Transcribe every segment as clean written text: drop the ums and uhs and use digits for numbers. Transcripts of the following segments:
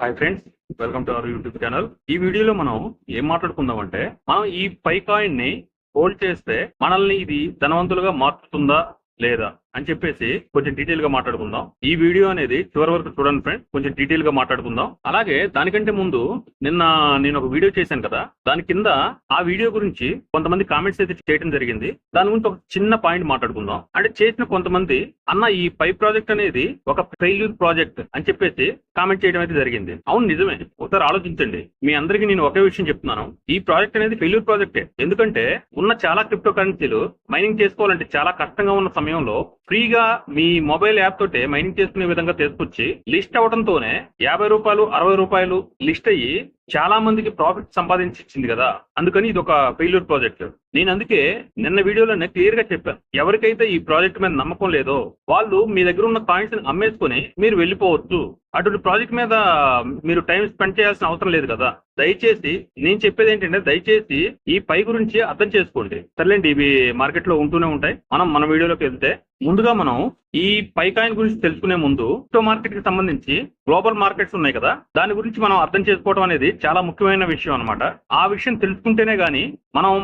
Hi friends, welcome to our YouTube channel. ఈ వీడియోలో మనం ఏం మాట్లాడుకుందాం అంటే, మనం ఈ పై కాయిన్ ని హోల్డ్ చేస్తే మనల్ని ఇది ధనవంతులుగా మార్చుతుందా లేదా అని చెప్పేసి కొంచెం డీటెయిల్ గా మాట్లాడుకుందాం. ఈ వీడియో అనేది చివరి వరకు చూడండి ఫ్రెండ్స్, కొంచెం డీటెయిల్ గా మాట్లాడుకుందాం. అలాగే దానికంటే ముందు నిన్న నేను ఒక వీడియో చేశాను కదా, దాని కింద ఆ వీడియో గురించి కొంతమంది కామెంట్స్ అయితే చేయడం జరిగింది. దాని గురించి ఒక చిన్న పాయింట్ మాట్లాడుకుందాం. అంటే చేసిన కొంతమంది అన్న ఈ పై ప్రాజెక్ట్ అనేది ఒక ఫెయిల్యూర్ ప్రాజెక్ట్ అని చెప్పేసి కామెంట్ చేయడం అయితే జరిగింది. అవును, నిజమే. ఒకసారి ఆలోచించండి. మీ అందరికీ నేను ఒకే విషయం చెప్తున్నాను, ఈ ప్రాజెక్ట్ అనేది ఫెయిల్యూర్ ప్రాజెక్టే. ఎందుకంటే ఉన్న చాలా క్రిప్టో కరెన్సీలు మైనింగ్ చేసుకోవాలంటే చాలా కష్టంగా ఉన్న సమయంలో ఫ్రీగా మీ మొబైల్ యాప్ తోటే మైనింగ్ చేసుకునే విధంగా తీసుకొచ్చి లిస్ట్ అవడంతోనే రూ. 50 రూ. 60 లిస్ట్ అయ్యి చాలా మందికి ప్రాఫిట్ సంపాదించి ఇచ్చింది కదా. అందుకని ఇది ఒక ఫెయిల్యూర్ ప్రాజెక్ట్. నేను అందుకే నిన్న వీడియోలోనే క్లియర్ గా చెప్పాను, ఎవరికైతే ఈ ప్రాజెక్ట్ మీద నమ్మకం లేదో వాళ్ళు మీ దగ్గర ఉన్న కాయిన్స్ ని అమ్మేసుకుని మీరు వెళ్ళిపోవచ్చు. అటువంటి ప్రాజెక్ట్ మీద మీరు టైం స్పెండ్ చేయాల్సిన అవసరం లేదు కదా. దయచేసి నేను చెప్పేది ఏంటంటే, దయచేసి ఈ పై గురించి అర్థం చేసుకోండి. సర్లేండి, ఇవి మార్కెట్ లో ఉంటూనే ఉంటాయి. మన వీడియోలోకి వెళ్తే ముందుగా మనం ఈ పై కాయిన్ గురించి తెలుసుకునే ముందు క్రిప్టో మార్కెట్ కి సంబంధించి గ్లోబల్ మార్కెట్స్ ఉన్నాయి కదా, దాని గురించి మనం అర్థం చేసుకోవడం అనేది చాలా ముఖ్యమైన విషయం అన్నమాట. ఆ విషయం తెలుసుకుంటేనే గానీ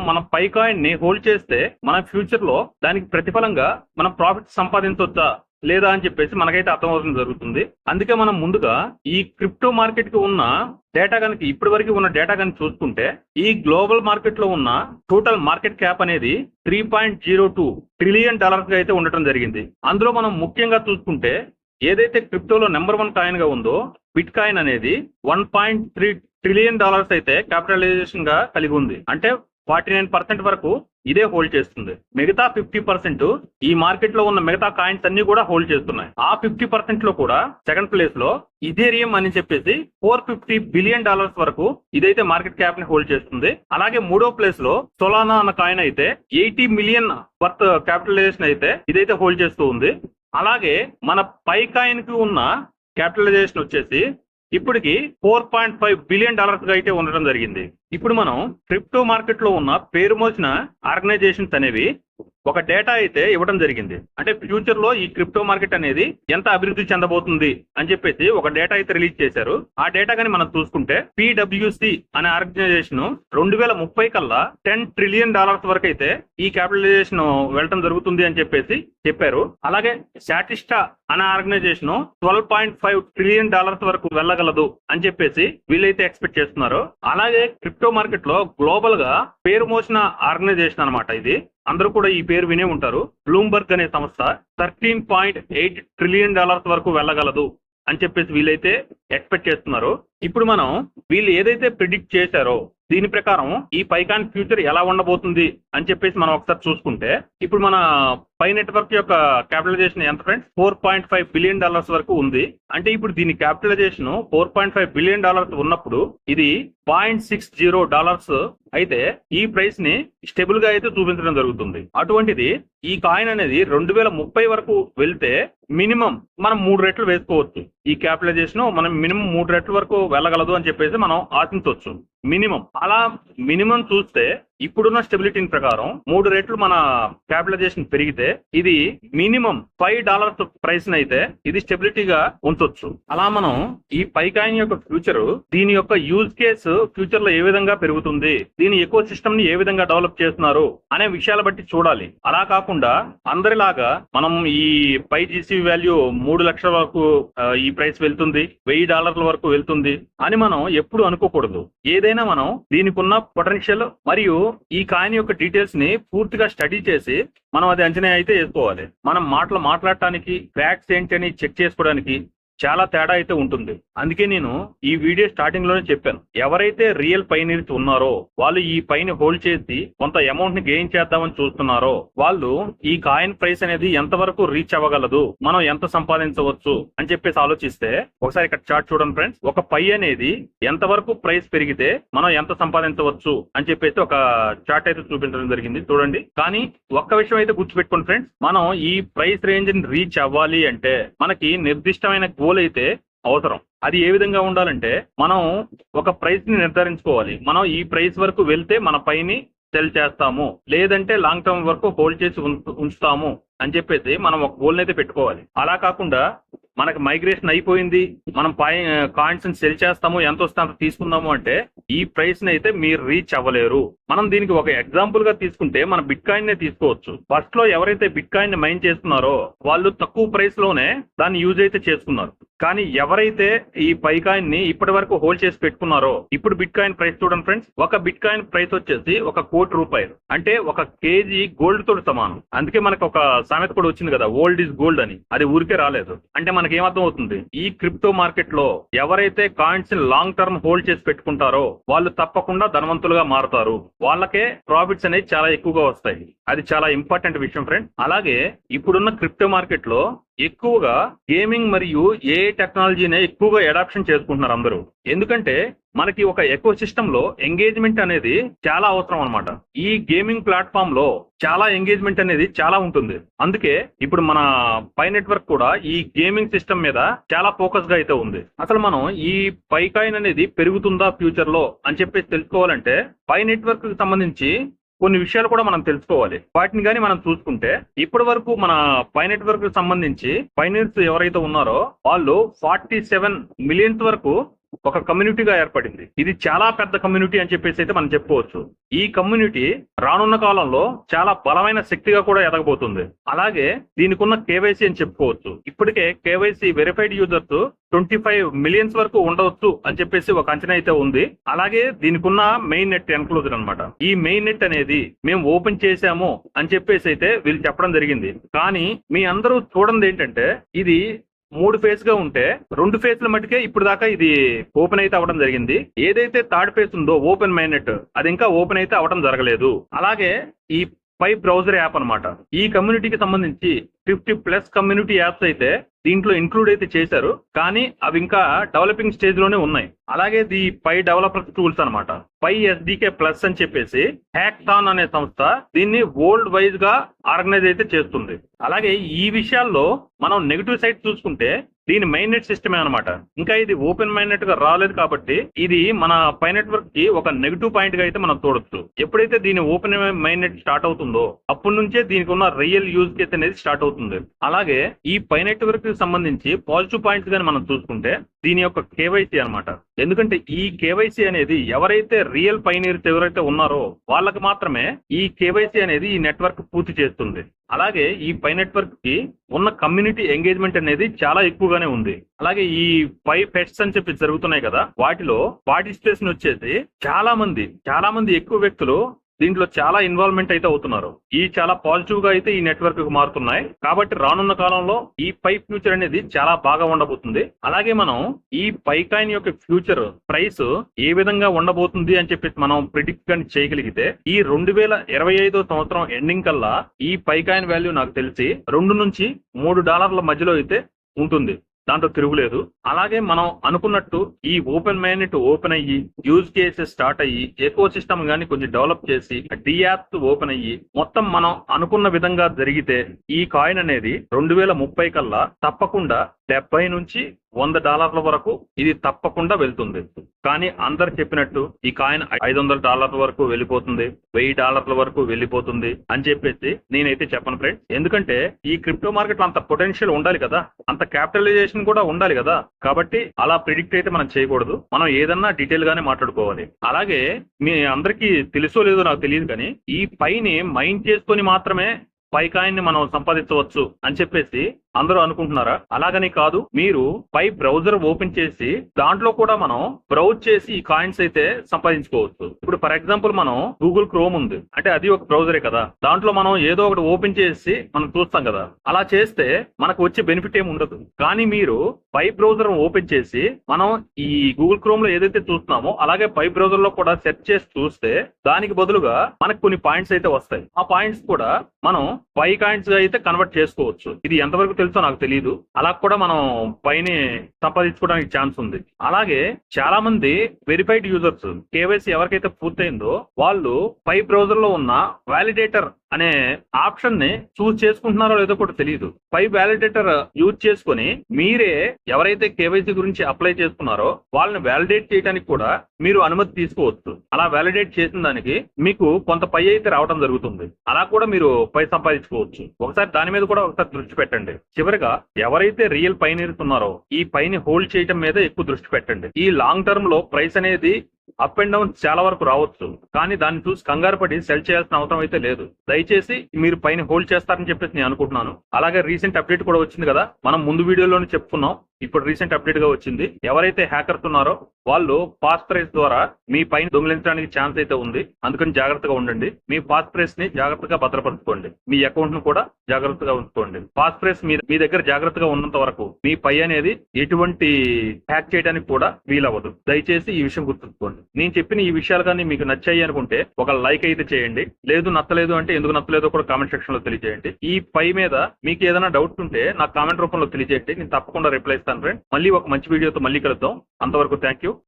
మన పై కాయిన్ ని హోల్డ్ చేస్తే మన ఫ్యూచర్ లో దానికి ప్రతిఫలంగా మనం ప్రాఫిట్ సంపాదించవచ్చా లేదా అని చెప్పేసి మనకైతే అర్థమవుతుంది జరుగుతుంది. అందుకే మనం ముందుగా ఈ క్రిప్టో మార్కెట్ కి ఉన్న డేటా కనుక ఇప్పటి వరకు ఉన్న డేటా కనుక చూసుకుంటే, ఈ గ్లోబల్ మార్కెట్ లో ఉన్న టోటల్ మార్కెట్ క్యాప్ అనేది $3.02 ట్రిలియన్ గా అయితే ఉండటం జరిగింది. అందులో మనం ముఖ్యంగా చూసుకుంటే ఏదైతే క్రిప్టోలో నెంబర్ 1 కాయిన్ గా ఉందో బిట్ కాయిన్ అనేది $1.3 ట్రిలియన్ అయితే క్యాపిటలైజేషన్ గా కలిగి ఉంది. అంటే 49% వరకు ఇదే హోల్డ్ చేస్తుంది. మిగతా 50% ఈ మార్కెట్ లో ఉన్న మిగతా కాయిన్స్ అన్ని కూడా హోల్డ్ చేస్తున్నాయి. ఆ 50% లో కూడా సెకండ్ ప్లేస్ లో ఇథేరియం అని చెప్పేసి $450 బిలియన్ వరకు ఇదైతే మార్కెట్ క్యాప్ ని హోల్డ్ చేస్తుంది. అలాగే మూడో ప్లేస్ లో సొలానా అన్న కాయిన్ అయితే 80 మిలియన్ వర్త్ క్యాపిటలైజేషన్ అయితే ఇదైతే హోల్డ్ చేస్తూ ఉంది. అలాగే మన పై కాయిన్ కి ఉన్న క్యాపిటలైజేషన్ వచ్చేసి ఇప్పటికి $4.5 బిలియన్ గా అయితే ఉండడం జరిగింది. ఇప్పుడు మనం క్రిప్టో మార్కెట్ లో ఉన్న పేరు మోసిన ఆర్గనైజేషన్స్ అనేవి ఒక డేటా అయితే ఇవ్వడం జరిగింది. అంటే ఫ్యూచర్ లో ఈ క్రిప్టో మార్కెట్ అనేది ఎంత అభివృద్ధి చెందబోతుంది అని చెప్పేసి ఒక డేటా అయితే రిలీజ్ చేశారు. ఆ డేటా కానీ మనం చూసుకుంటే PwC అనే ఆర్గనైజేషన్ 2030 కల్లా $10 ట్రిలియన్ వరకు అయితే ఈ క్యాపిటలైజేషన్ వెళ్ళటం జరుగుతుంది అని చెప్పేసి చెప్పారు. అలాగే స్టాటిస్టా అనే ఆర్గనైజేషన్ $12.5 ట్రిలియన్ వరకు వెళ్ళగలదు అని చెప్పేసి వీళ్ళైతే ఎక్స్పెక్ట్ చేస్తున్నారు. అలాగే క్రిప్టో మార్కెట్ లో గ్లోబల్ గా పేరు మోసిన ఆర్గనైజేషన్ అన్నమాట ఇది. అందరూ కూడా ఈ పేరు వినే ఉంటారు. బ్లూంబర్గ్ అనే సంస్థ $13.8 ట్రిలియన్ వరకు వెళ్ళగలదు అని చెప్పేసి వీళ్ళైతే ఎక్స్పెక్ట్ చేస్తున్నారు. ఇప్పుడు మనం వీళ్ళు ఏదైతే ప్రిడిక్ట్ చేశారో దీని ప్రకారం ఈ పైకాన్ ఫ్యూచర్ ఎలా ఉండబోతుంది అని చెప్పేసి మనం ఒకసారి చూసుకుంటే, ఇప్పుడు మన పై నెట్వర్క్ యొక్క క్యాపిటలైజేషన్ ఎంత ఫ్రెండ్స్? $4.5 బిలియన్ వరకు ఉంది. అంటే ఇప్పుడు దీని క్యాపిటలైజేషన్ $4.5 బిలియన్ ఉన్నప్పుడు ఇది $0.60 అయితే ఈ ప్రైస్ ని స్టేబుల్ గా అయితే చూపించడం జరుగుతుంది. అటువంటిది ఈ కాయిన్ అనేది 2030 వరకు వెళ్తే మినిమం మనం 3 రెట్లు వేసుకోవచ్చు. ఈ క్యాపిటలైజేషన్ మనం మినిమం 3 రెట్ల వరకు వెళ్ళగలదు అని చెప్పేసి మనం ఆశించవచ్చు. మినిమం అలా మినిమం చూస్తే ఇప్పుడున్న స్టెబిలిటీ ప్రకారం 3 రెట్లు మన క్యాపిటలైజేషన్ పెరిగితే ఇది మినిమం $5 ప్రైస్ అయితే ఇది స్టెబిలిటీగా ఉంచొచ్చు. అలా మనం ఈ పై కాయిన్ యొక్క ఫ్యూచర్, దీని యొక్క యూజ్ కేసు ఫ్యూచర్ లో ఏ విధంగా పెరుగుతుంది, దీని ఎకో సిస్టమ్ ని ఏ విధంగా డెవలప్ చేస్తున్నారు అనే విషయాల బట్టి చూడాలి. అలా కాకుండా అందరిలాగా మనం ఈ పై జీసీ వాల్యూ 3 లక్షల వరకు ఈ ప్రైస్ వెళ్తుంది, $1000 వరకు వెళ్తుంది అని మనం ఎప్పుడు అనుకోకూడదు. ఏదైనా మనం దీనికి ఉన్న పొటెన్షియల్ మరియు ఈ కాయిన్ యొక్క డీటెయిల్స్ ని పూర్తిగా స్టడీ చేసి మనం అది అంచనా అయితే వేసుకోవాలి. మనం మాట్లాడటానికి ఫ్యాక్ట్స్ ఏంటి అని చెక్ చేసుకోవడానికి చాలా తేడా అయితే ఉంటుంది. అందుకే నేను ఈ వీడియో స్టార్టింగ్ లోనే చెప్పాను, ఎవరైతే రియల్ పైనీర్స్ ఉన్నారో వాళ్ళు ఈ పైని హోల్డ్ చేసి కొంత అమౌంట్ ని గెయిన్ చేద్దామని చూస్తున్నారో వాళ్ళు ఈ కాయిన్ ప్రైస్ అనేది ఎంత వరకు రీచ్ అవ్వగలదు, మనం ఎంత సంపాదించవచ్చు అని చెప్పేసి ఆలోచిస్తే, ఒకసారి ఇక్కడ చార్ట్ చూడండి ఫ్రెండ్స్. ఒక పై అనేది ఎంత వరకు ప్రైస్ పెరిగితే మనం ఎంత సంపాదించవచ్చు అని చెప్పేసి ఒక చార్ట్ అయితే చూపించడం జరిగింది, చూడండి. కానీ ఒక్క విషయం అయితే గుర్తుపెట్టుకోండి ఫ్రెండ్స్, మనం ఈ ప్రైస్ రేంజ్ ని రీచ్ అవ్వాలి అంటే మనకి నిర్దిష్టమైన గోల్ అయితే అవసరం. అది ఏ విధంగా ఉండాలంటే, మనం ఒక ప్రైస్ ని నిర్ధారించుకోవాలి. మనం ఈ ప్రైస్ వరకు వెళ్తే మన పైని సెల్ చేస్తాము, లేదంటే లాంగ్ టర్మ్ వరకు హోల్డ్ చేసి ఉంచుతాము అని చెప్పేసి మనం ఒక గోల్ అయితే పెట్టుకోవాలి. అలా కాకుండా మనకి మైగ్రేషన్ అయిపోయింది, మనం కాయిన్స్ సెల్ చేస్తాము, ఎంత వస్తే అంత తీసుకుందాము అంటే ఈ ప్రైస్ ని అయితే మీరు రీచ్ అవ్వలేరు. మనం దీనికి ఒక ఎగ్జాంపుల్ గా తీసుకుంటే మన బిట్ కాయిన్ నే తీసుకోవచ్చు. ఫస్ట్ లో ఎవరైతే బిట్ కాయిన్ ని మైన్ చేస్తున్నారో వాళ్ళు తక్కువ ప్రైస్ లోనే దాన్ని యూజ్ అయితే చేసుకున్నారు. కానీ ఎవరైతే ఈ పై కాయిన్ ని ఇప్పటి వరకు హోల్డ్ చేసి పెట్టుకున్నారో, ఇప్పుడు బిట్ కాయిన్ ప్రైస్ చూడండి ఫ్రెండ్స్, ఒక బిట్ కాయిన్ ప్రైస్ వచ్చేసి 1 కోటి రూపాయలు, అంటే 1 కేజీ గోల్డ్ తో సమానం. అందుకే మనకు ఒక సామెత కూడా వచ్చింది కదా, ఓల్డ్ ఇస్ గోల్డ్ అని. అది ఊరికే రాలేదు. అంటే మనకి ఏమర్థం అవుతుంది, ఈ క్రిప్టో మార్కెట్ లో ఎవరైతే కాయిన్స్ ని లాంగ్ టర్మ్ హోల్డ్ చేసి పెట్టుకుంటారో వాళ్ళు తప్పకుండా ధనవంతులుగా మారుతారు. వాళ్ళకే ప్రాఫిట్స్ అనేవి చాలా ఎక్కువగా వస్తాయి. అది చాలా ఇంపార్టెంట్ విషయం ఫ్రెండ్. అలాగే ఇప్పుడున్న క్రిప్టో మార్కెట్ లో ఎక్కువగా గేమింగ్ మరియు ఏఐ టెక్నాలజీనే ఎక్కువగా అడాప్షన్ చేసుకుంటున్నారు అందరూ. ఎందుకంటే మనకి ఒక ఎకో సిస్టమ్ లో ఎంగేజ్మెంట్ అనేది చాలా అవసరం అన్నమాట. ఈ గేమింగ్ ప్లాట్ఫామ్ లో చాలా ఎంగేజ్మెంట్ అనేది చాలా ఉంటుంది. అందుకే ఇప్పుడు మన పై నెట్వర్క్ కూడా ఈ గేమింగ్ సిస్టమ్ మీద చాలా ఫోకస్ గా అయితే ఉంది. అసలు మనం ఈ పై కాయిన్ అనేది పెరుగుతుందా ఫ్యూచర్ లో అని చెప్పేసి తెలుసుకోవాలంటే పై నెట్వర్క్ కి సంబంధించి కొన్ని విషయాలు కూడా మనం తెలుసుకోవాలి. వాటిని కానీ మనం చూసుకుంటే ఇప్పటి వరకు మన పై నెట్వర్క్ కి సంబంధించి పైనర్స్ ఎవరైతే ఉన్నారో వాళ్ళు 47 మిలియన్స్ వరకు ఒక కమ్యూనిటీగా ఏర్పడింది. ఇది చాలా పెద్ద కమ్యూనిటీ అని చెప్పేసి అయితే మనం చెప్పుకోవచ్చు. ఈ కమ్యూనిటీ రానున్న కాలంలో చాలా బలమైన శక్తిగా కూడా ఎదగబోతుంది. అలాగే దీనికి ఉన్న కేవైసీ అని చెప్పుకోవచ్చు. ఇప్పటికే కేవైసీ వెరిఫైడ్ యూజర్స్ 25 మిలియన్స్ వరకు ఉండవచ్చు అని చెప్పేసి ఒక అంచనా అయితే ఉంది. అలాగే దీనికి ఉన్న మెయిన్ నెట్ ఎన్క్లోజర్ అనమాట. ఈ మెయిన్ నెట్ అనేది మేము ఓపెన్ చేశాము అని చెప్పేసి అయితే వీళ్ళు చెప్పడం జరిగింది. కానీ మీ అందరూ చూడండి ఏంటంటే ఇది 3 ఫేజ్ గా ఉంటే 2 ఫేజ్ల మటుకే ఇప్పుడు దాకా ఇది ఓపెన్ అయితే అవ్వడం జరిగింది. ఏదైతే థర్డ్ ఫేజ్ ఉందో ఓపెన్ మైనెట్ అది ఇంకా ఓపెన్ అయితే అవ్వడం జరగలేదు. అలాగే ఈ పై బ్రౌజర్ యాప్ అన్నమాట. ఈ కమ్యూనిటీకి సంబంధించి 50+ కమ్యూనిటీ యాప్స్ అయితే దీంట్లో ఇంక్లూడ్ అయితే చేశారు. కానీ అవి ఇంకా డెవలపింగ్ స్టేజ్ లోనే ఉన్నాయి. అలాగే ది పై డెవలపర్ టూల్స్ అన్నమాట. పై ఎస్డికే ప్లస్ అని చెప్పేసి హ్యాక్థాన్ అనే సంస్థ దీన్ని వరల్డ్ వైజ్ గా ఆర్గనైజ్ అయితే చేస్తుంది. అలాగే ఈ విషయాల్లో మనం నెగిటివ్ సైడ్ చూసుకుంటే దీని మెయిన్ నెట్ సిస్టమే అనమాట. ఇంకా ఇది ఓపెన్ మైనెట్ గా రాలేదు కాబట్టి ఇది మన పై నెట్వర్క్ కి ఒక నెగిటివ్ పాయింట్ గా అయితే మనం చూడొచ్చు. ఎప్పుడైతే దీని ఓపెన్ మైనెట్ స్టార్ట్ అవుతుందో అప్పటి నుంచే దీనికి ఉన్న రియల్ యూజ్ కేస్ అనేది స్టార్ట్ అవుతుంది. అలాగే ఈ పై నెట్వర్క్ కి సంబంధించి పాజిటివ్ పాయింట్స్ గాని మనం చూసుకుంటే దీని యొక్క కేవైసీ అన్నమాట. ఎందుకంటే ఈ కేవైసీ అనేది ఎవరైతే రియల్ పైనీర్స్ ఎవరైతే ఉన్నారో వాళ్ళకి మాత్రమే ఈ కేవైసీ అనేది ఈ నెట్వర్క్ పూర్తి చేస్తుంది. అలాగే ఈ పై నెట్వర్క్ కి ఉన్న కమ్యూనిటీ ఎంగేజ్మెంట్ అనేది చాలా ఎక్కువగానే ఉంది. అలాగే ఈ పై ఫెస్ట్స్ అని చెప్పి జరుగుతున్నాయి కదా, వాటిలో పార్టిసిపేషన్ వచ్చేసి చాలా మంది ఎక్కువ వ్యక్తులు దీంట్లో చాలా ఇన్వాల్వ్మెంట్ అయితే అవుతున్నారు. ఈ చాలా పాజిటివ్ గా అయితే ఈ నెట్వర్క్ కు మారుతున్నాయి. కాబట్టి రానున్న కాలంలో ఈ పై ఫ్యూచర్ అనేది చాలా బాగా ఉండబోతుంది. అలాగే మనం ఈ పై కాయిన్ యొక్క ఫ్యూచర్ ప్రైస్ ఏ విధంగా ఉండబోతుంది అని చెప్పి మనం ప్రిడిక్ట్ కానీ చేయగలిగితే ఈ 2025 సంవత్సరం ఎండింగ్ కల్లా ఈ పై కాయిన్ వాల్యూ నాకు తెలిసి $2 నుంచి $3 మధ్యలో అయితే ఉంటుంది. దాంట్లో తిరుగులేదు. అలాగే మనం అనుకున్నట్టు ఈ ఓపెన్ మైనెట్ ఓపెన్ అయ్యి యూజ్ కేసెస్ స్టార్ట్ అయ్యి ఎకో సిస్టమ్ గానీ కొంచెం డెవలప్ చేసి డి యాప్స్ ఓపెన్ అయ్యి మొత్తం మనం అనుకున్న విధంగా జరిగితే ఈ కాయిన్ అనేది 2030 కల్లా తప్పకుండా $70 నుంచి $100 వరకు ఇది తప్పకుండా వెళ్తుంది. కానీ అందరు చెప్పినట్టు ఈ కాయిన్ $500 వరకు వెళ్ళిపోతుంది, $1000 వరకు వెళ్ళిపోతుంది అని చెప్పేసి నేనైతే చెప్పను ఫ్రెండ్స్. ఎందుకంటే ఈ క్రిప్టో మార్కెట్ లో అంత పొటెన్షియల్ ఉండాలి కదా, అంత క్యాపిటలైజేషన్ కూడా ఉండాలి కదా. కాబట్టి అలా ప్రిడిక్ట్ అయితే మనం చేయకూడదు. మనం ఏదన్నా డీటెయిల్ గానే మాట్లాడుకోవాలి. అలాగే మీ అందరికీ తెలుసో లేదో నాకు తెలియదు కానీ ఈ పైని మైండ్ చేసుకొని మాత్రమే పై కాయిన్ ని మనం సంపాదించవచ్చు అని చెప్పేసి అందరూ అనుకుంటున్నారా? అలాగని కాదు. మీరు పై బ్రౌజర్ ఓపెన్ చేసి దాంట్లో కూడా మనం బ్రౌజ్ చేసి ఈ కాయిన్స్ అయితే సంపాదించుకోవచ్చు. ఇప్పుడు ఫర్ ఎగ్జాంపుల్ మనం గూగుల్ క్రోమ్ ఉంది అంటే అది ఒక బ్రౌజరే కదా, దాంట్లో మనం ఏదో ఒకటి ఓపెన్ చేసి మనం చూస్తాం కదా. అలా చేస్తే మనకు వచ్చే బెనిఫిట్ ఏమి ఉండదు. కానీ మీరు పై బ్రౌజర్ ఓపెన్ చేసి మనం ఈ గూగుల్ క్రోమ్ లో ఏదైతే చూస్తున్నామో అలాగే పై బ్రౌజర్ లో కూడా సెర్చ్ చేసి చూస్తే దానికి బదులుగా మనకు కొన్ని పాయింట్స్ అయితే వస్తాయి. ఆ పాయింట్స్ కూడా మనం పై కాయిన్స్ గా అయితే కన్వర్ట్ చేసుకోవచ్చు. ఇది ఎంతవరకు తెలుసో నాకు తెలియదు. అలా కూడా మనం పైని సంపాదించుకోవడానికి ఛాన్స్ ఉంది. అలాగే చాలా మంది వెరిఫైడ్ యూజర్స్ కేవైసీ ఎవరికైతే పూర్తయిందో వాళ్ళు పై బ్రౌజర్ లో ఉన్న వాలిడేటర్ అనే ఆప్షన్ ని చూస్ చేసుకుంటున్నారో లేదో కూడా తెలియదు. పై వ్యాలిడేటర్ యూజ్ చేసుకుని మీరే ఎవరైతే కేవైసీ గురించి అప్లై చేసుకున్నారో వాళ్ళని వ్యాలిడేట్ చేయడానికి కూడా మీరు అనుమతి తీసుకోవచ్చు. అలా వ్యాలిడేట్ చేసిన దానికి మీకు కొంత పై అయితే రావడం జరుగుతుంది. అలా కూడా మీరు పై సంపాదించుకోవచ్చు. ఒకసారి దాని మీద కూడా ఒకసారి దృష్టి పెట్టండి. చివరిగా ఎవరైతే రియల్ పైనీర్స్ ఉన్నారో ఈ పైని హోల్డ్ చేయడం మీద ఎక్కువ దృష్టి పెట్టండి. ఈ లాంగ్ టర్మ్ లో ప్రైస్ అనేది అప్ అండ్ డౌన్ చాలా వరకు రావచ్చు, కానీ దాన్ని చూసి కంగారు పడి సెల్ చేయాల్సిన అవసరం అయితే లేదు. దయచేసి మీరు పైన హోల్డ్ చేస్తారని చెప్పేసి నేను అనుకుంటున్నాను. అలాగే రీసెంట్ అప్డేట్ కూడా వచ్చింది కదా, మనం ముందు వీడియోలోనే చెప్పుకున్నాం. ఇప్పుడు రీసెంట్ అప్డేట్ గా వచ్చింది. ఎవరైతే హ్యాకర్స్ ఉన్నారో వాళ్ళు పాస్ ప్రైస్ ద్వారా మీ పైన దొంగిలించడానికి ఛాన్స్ అయితే ఉంది. అందుకని జాగ్రత్తగా ఉండండి. మీ పాస్ ప్రైస్ ని జాగ్రత్తగా భద్రపరచుకోండి. మీ అకౌంట్ ను కూడా జాగ్రత్తగా ఉంచుకోండి. పాస్ ప్రైస్ మీ దగ్గర జాగ్రత్తగా ఉన్నంత వరకు మీ పై అనేది ఎటువంటి హ్యాక్ చేయడానికి కూడా వీలవ్వదు. దయచేసి ఈ విషయం గుర్తుంచుకోండి. నేను చెప్పిన ఈ విషయాలు కానీ మీకు నచ్చాయి అనుకుంటే ఒక లైక్ అయితే చేయండి. లేదు నచ్చలేదు అంటే ఎందుకు నచ్చలేదో కూడా కామెంట్ సెక్షన్ లో తెలియజేయండి. ఈ పై మీద మీకు ఏదైనా డౌట్ ఉంటే నాకు కామెంట్ రూపంలో తెలియజేయండి. నేను తప్పకుండా రిప్లై ఇస్తాను ఫ్రెండ్. మళ్ళీ ఒక మంచి వీడియోతో మళ్ళీ కలుద్దాం. అంతవరకు థ్యాంక్ యూ.